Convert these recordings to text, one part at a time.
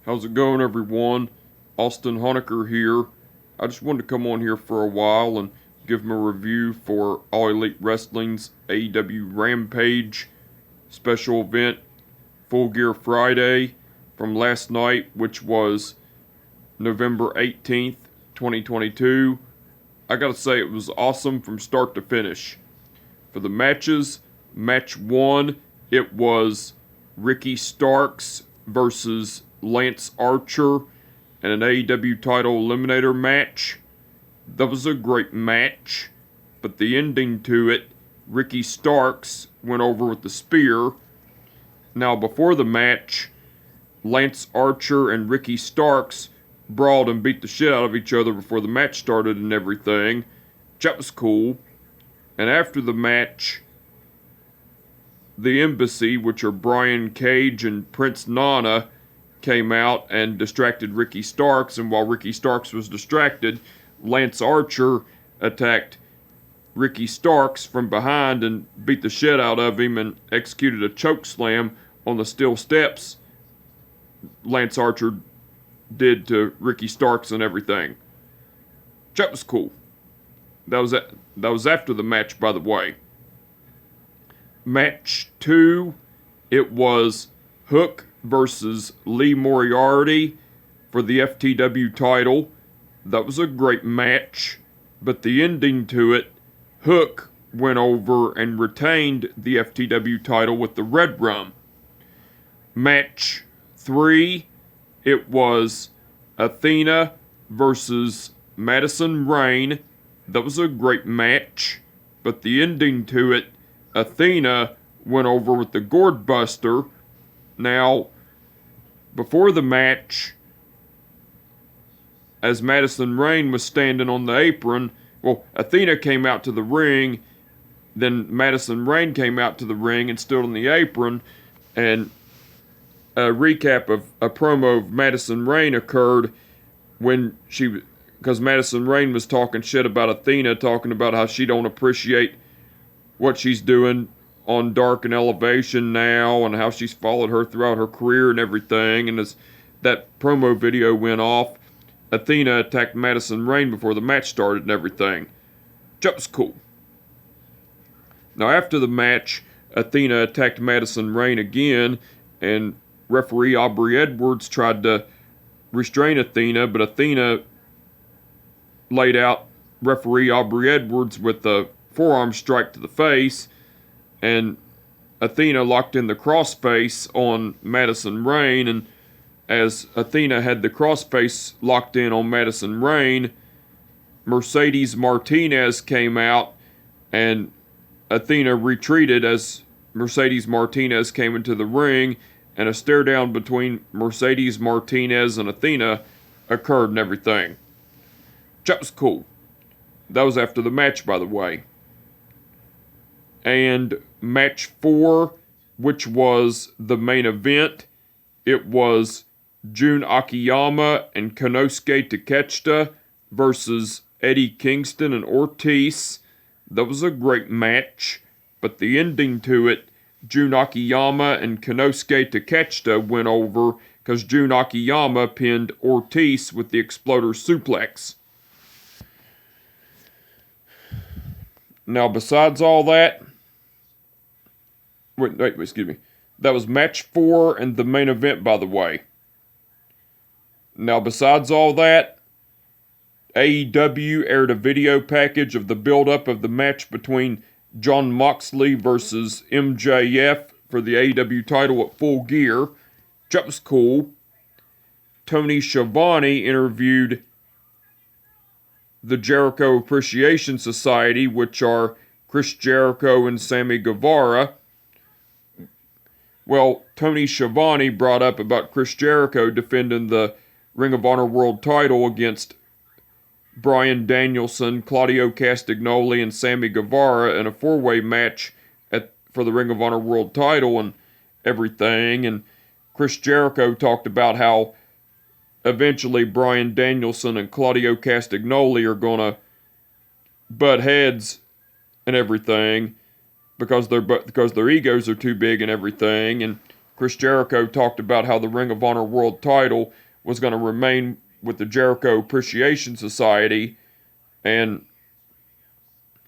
How's it going, everyone? Austin Honecker here. I just wanted to come on here for a while and give them a review for All Elite Wrestling's AEW Rampage special event, Full Gear Friday, from last night, which was November 18th, 2022. I gotta say, it was awesome from start to finish. For the matches, match 1, it was Ricky Starks versus Lance Archer in an AEW title eliminator match. That was a great match, but the ending to it, Ricky Starks went over with the spear. Now, before the match, Lance Archer and Ricky Starks brawled and beat the shit out of each other before the match started and everything. That was cool. And after the match, the Embassy, which are Brian Cage and Prince Nana, came out and distracted Ricky Starks, and while Ricky Starks was distracted, Lance Archer attacked Ricky Starks from behind and beat the shit out of him and executed a choke slam on the steel steps Lance Archer did to Ricky Starks and everything. That was cool. That was after the match, by the way. Match 2, it was Hook versus Lee Moriarty for the FTW title. That was a great match, but the ending to it, Hook went over and retained the FTW title with the Red Rum. Match 3, it was Athena versus Madison Rayne. That was a great match, but the ending to it, Athena went over with the Gourd Buster. Now, before the match, as Madison Rayne was standing on the apron, Athena came out to the ring, then Madison Rayne came out to the ring and stood on the apron, and a recap of a promo of Madison Rayne occurred because Madison Rayne was talking shit about Athena, talking about how she don't appreciate what she's doing on Dark and Elevation now, and how she's followed her throughout her career and everything. And as that promo video went off, Athena attacked Madison Rayne before the match started and everything. That was cool. Now, after the match, Athena attacked Madison Rayne again, and referee Aubrey Edwards tried to restrain Athena, but Athena laid out referee Aubrey Edwards with a forearm strike to the face, and Athena locked in the crossface on Madison Rayne, and as Athena had the crossface locked in on Madison Rayne, Mercedes Martinez came out, and Athena retreated as Mercedes Martinez came into the ring, and a stare down between Mercedes Martinez and Athena occurred and everything. That was cool. That was after the match, by the way. And match 4, which was the main event, it was Jun Akiyama and Konosuke Takeshita versus Eddie Kingston and Ortiz. That was a great match, but the ending to it, Jun Akiyama and Konosuke Takeshita went over because Jun Akiyama pinned Ortiz with the Exploder Suplex. Now, besides all that, excuse me. That was match 4 and the main event, by the way. Now, besides all that, AEW aired a video package of the build-up of the match between Jon Moxley versus MJF for the AEW title at Full Gear. That was cool. Tony Schiavone interviewed the Jericho Appreciation Society, which are Chris Jericho and Sammy Guevara. Well, Tony Schiavone brought up about Chris Jericho defending the Ring of Honor World title against Bryan Danielson, Claudio Castagnoli, and Sammy Guevara in a four-way match for the Ring of Honor World title and everything. And Chris Jericho talked about how eventually Bryan Danielson and Claudio Castagnoli are going to butt heads and everything because their egos are too big and everything. And Chris Jericho talked about how the Ring of Honor World title was going to remain with the Jericho Appreciation Society and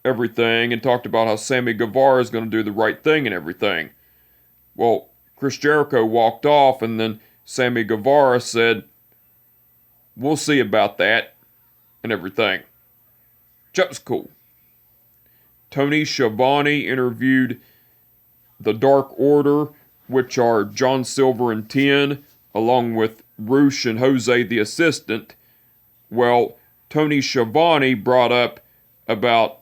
everything, and talked about how Sammy Guevara is going to do the right thing and everything. Well, Chris Jericho walked off, and then Sammy Guevara said, "We'll see about that," and everything. That was cool. Tony Schiavone interviewed the Dark Order, which are John Silver and 10, along with Roosh and Jose the Assistant. Well, Tony Schiavone brought up about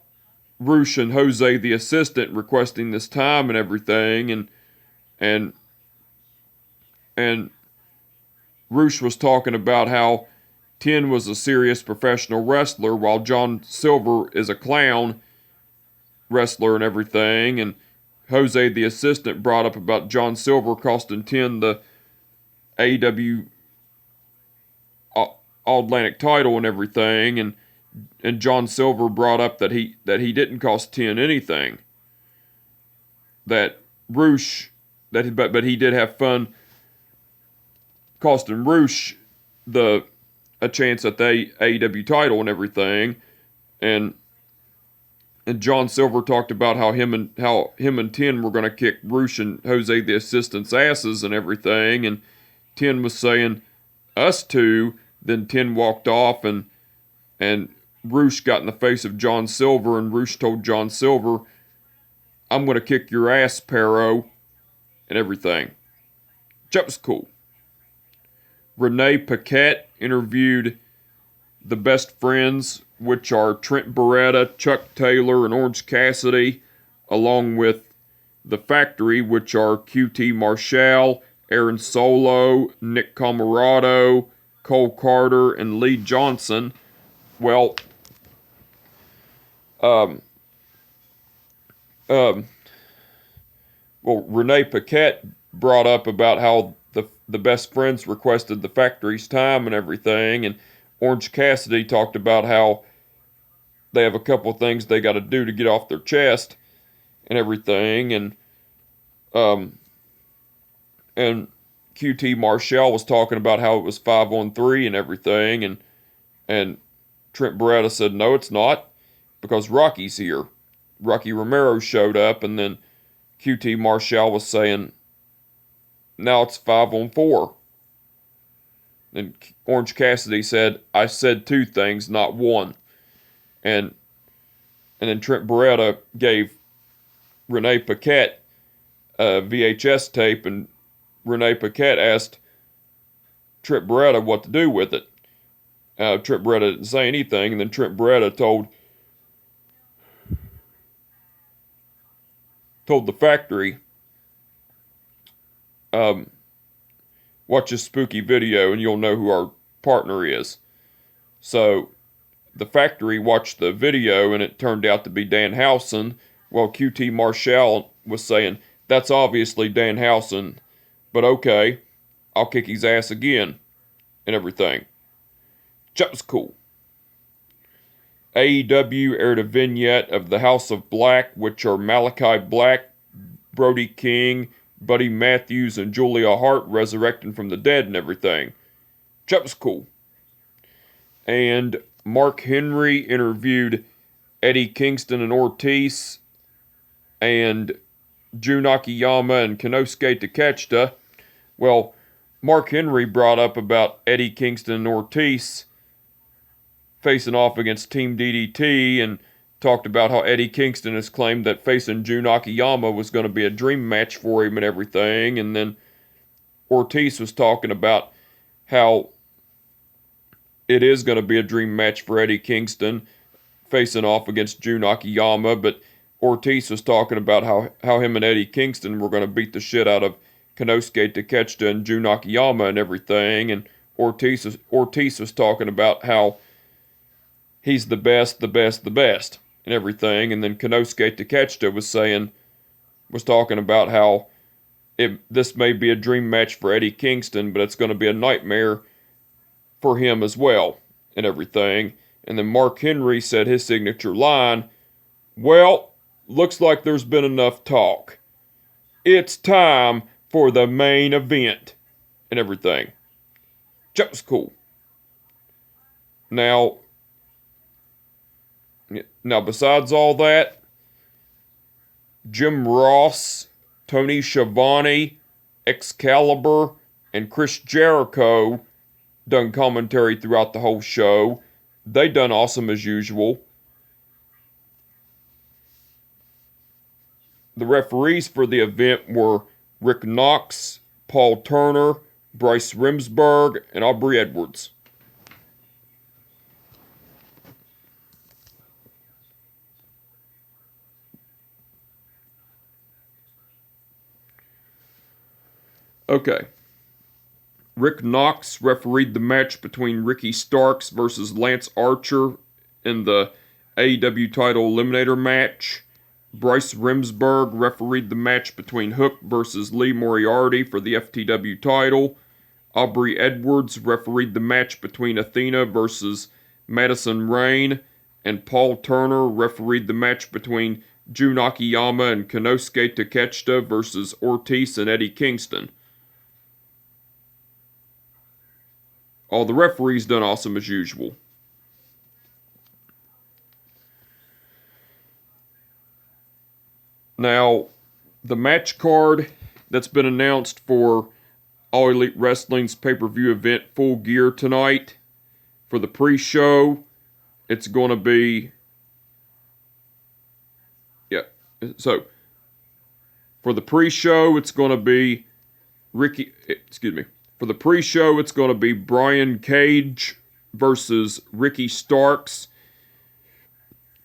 Roosh and Jose the Assistant requesting this time and everything, and Roosh was talking about how 10 was a serious professional wrestler, while John Silver is a clown wrestler and everything, and Jose the Assistant brought up about John Silver costing 10 the AEW All-Atlantic title and everything, and John Silver brought up that he didn't cost 10 anything. That Roosh, but he did have fun costing Roosh a chance at the AEW title and everything, and John Silver talked about how him and 10 were going to kick Roosh and Jose the Assistant's asses and everything, and 10 was saying, "Us two." Then 10 walked off, and Roosh got in the face of John Silver, and Roosh told John Silver, "I'm going to kick your ass, Pero," and everything. That was cool. Renee Paquette interviewed the Best Friends, which are Trent Beretta, Chuck Taylor, and Orange Cassidy, along with The Factory, which are QT Marshall, Aaron Solo, Nick Comoroto, Cole Carter, and Lee Johnson. Well, Renee Paquette brought up about how the Best Friends requested The Factory's time and everything, and Orange Cassidy talked about how they have a couple of things they got to do to get off their chest and everything, and QT Marshall was talking about how it was 5-on-3 and everything, and Trent Beretta said, "No, it's not, because Rocky's here." Rocky Romero showed up, and then QT Marshall was saying, "Now it's 5-on-4. And Orange Cassidy said, "I said two things, not one." And then Trent Beretta gave Renee Paquette a VHS tape, and Renee Paquette asked Trent Beretta what to do with it. Trent Beretta didn't say anything, and then Trent Beretta told The Factory, "Watch this spooky video and you'll know who our partner is." So The Factory watched the video, and it turned out to be Danhausen, while QT Marshall was saying, "That's obviously Danhausen, but okay, I'll kick his ass again," and everything. That was cool. AEW aired a vignette of the House of Black, which are Malachi Black, Brody King, Buddy Matthews, and Julia Hart resurrecting from the dead and everything. That was cool. And Mark Henry interviewed Eddie Kingston and Ortiz, and Jun Akiyama and Konosuke Takeshita. Well, Mark Henry brought up about Eddie Kingston and Ortiz facing off against Team DDT, and talked about how Eddie Kingston has claimed that facing Jun Akiyama was going to be a dream match for him and everything, and then Ortiz was talking about how it is going to be a dream match for Eddie Kingston facing off against Jun Akiyama, but Ortiz was talking about how him and Eddie Kingston were going to beat the shit out of Konosuke Takeshita and Jun Akiyama and everything, and Ortiz was talking about how he's the best, and everything, and then Konosuke Takeshita was talking about how this may be a dream match for Eddie Kingston, but it's going to be a nightmare for him as well, and everything. And then Mark Henry said his signature line, "Well, looks like there's been enough talk. It's time for the main event and everything. That was cool. Now, besides all that, Jim Ross, Tony Schiavone, Excalibur, and Chris Jericho done commentary throughout the whole show. They done awesome as usual. The referees for the event were Rick Knox, Paul Turner, Bryce Remsburg, and Aubrey Edwards. Okay. Rick Knox refereed the match between Ricky Starks versus Lance Archer in the AEW title eliminator match. Bryce Remsburg refereed the match between Hook versus Lee Moriarty for the FTW title. Aubrey Edwards refereed the match between Athena versus Madison Rayne. And Paul Turner refereed the match between Jun Akiyama and Konosuke Takeshita versus Ortiz and Eddie Kingston. All the referees done awesome as usual. Now, the match card that's been announced for All Elite Wrestling's pay-per-view event Full Gear tonight, for the pre-show, it's going to be... So, for the pre-show, it's going to be For the pre-show, it's going to be Brian Cage versus Ricky Starks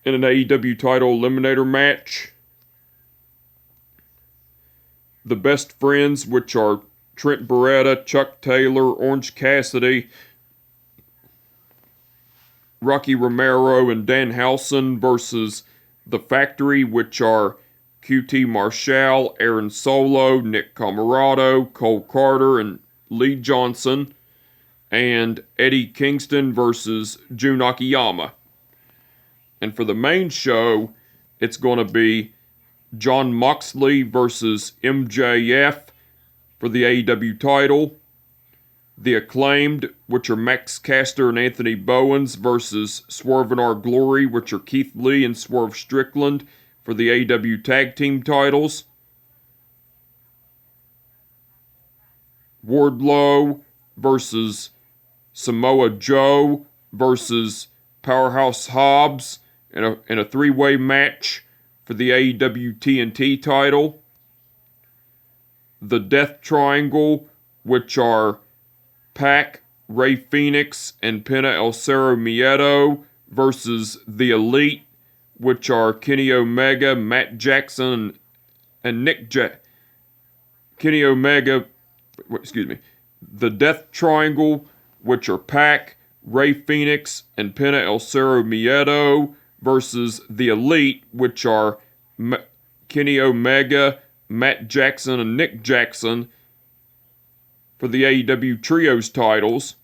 in an AEW title eliminator match. The Best Friends, which are Trent Beretta, Chuck Taylor, Orange Cassidy, Rocky Romero, and Dan Housen versus The Factory, which are QT Marshall, Aaron Solo, Nick Comoroto, Cole Carter, and Lee Johnson, and Eddie Kingston versus Jun Akiyama. And for the main show, it's going to be Jon Moxley versus MJF for the AEW title. The Acclaimed, which are Max Caster and Anthony Bowens, versus Swerve and Our Glory, which are Keith Lee and Swerve Strickland for the AEW tag team titles. Wardlow versus Samoa Joe versus Powerhouse Hobbs in a three-way match for the AEW TNT title. The Death Triangle, which are Pac, Rey Fenix, and Penta El Cerro Miedo versus The Elite, which are Kenny Omega, Matt Jackson, and Kenny Omega... The Death Triangle, which are Pac, Rey Fenix, and Penta El Cerro Miedo versus The Elite, which are Kenny Omega, Matt Jackson, and Nick Jackson for the AEW Trios titles.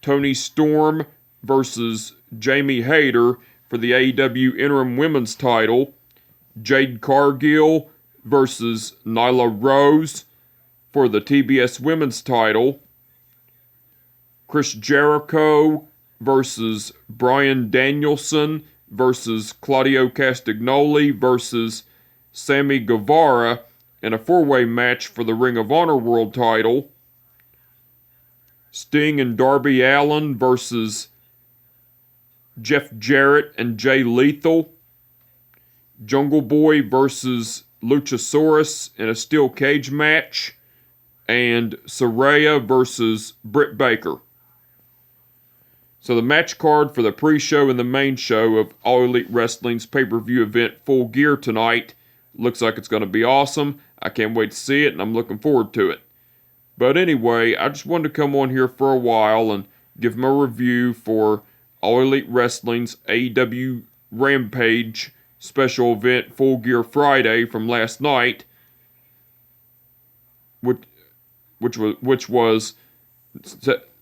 Tony Storm versus Jamie Haider for the AEW Interim Women's title. Jade Cargill versus Nyla Rose for the TBS Women's title. Chris Jericho versus Bryan Danielson versus Claudio Castagnoli versus Sammy Guevara in a four-way match for the Ring of Honor World title. Sting and Darby Allin versus Jeff Jarrett and Jay Lethal. Jungle Boy versus Luchasaurus in a steel cage match. And Saraya versus Britt Baker. So the match card for the pre-show and the main show of All Elite Wrestling's pay-per-view event Full Gear tonight looks like it's going to be awesome. I can't wait to see it, and I'm looking forward to it. But anyway, I just wanted to come on here for a while and give my review for All Elite Wrestling's AEW Rampage special event Full Gear Friday from last night, which was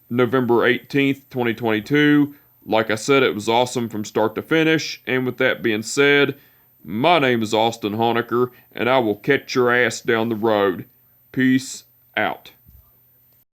November 18th, 2022. Like I said, it was awesome from start to finish. And with that being said, my name is Austin Honecker, and I will catch your ass down the road. Peace out.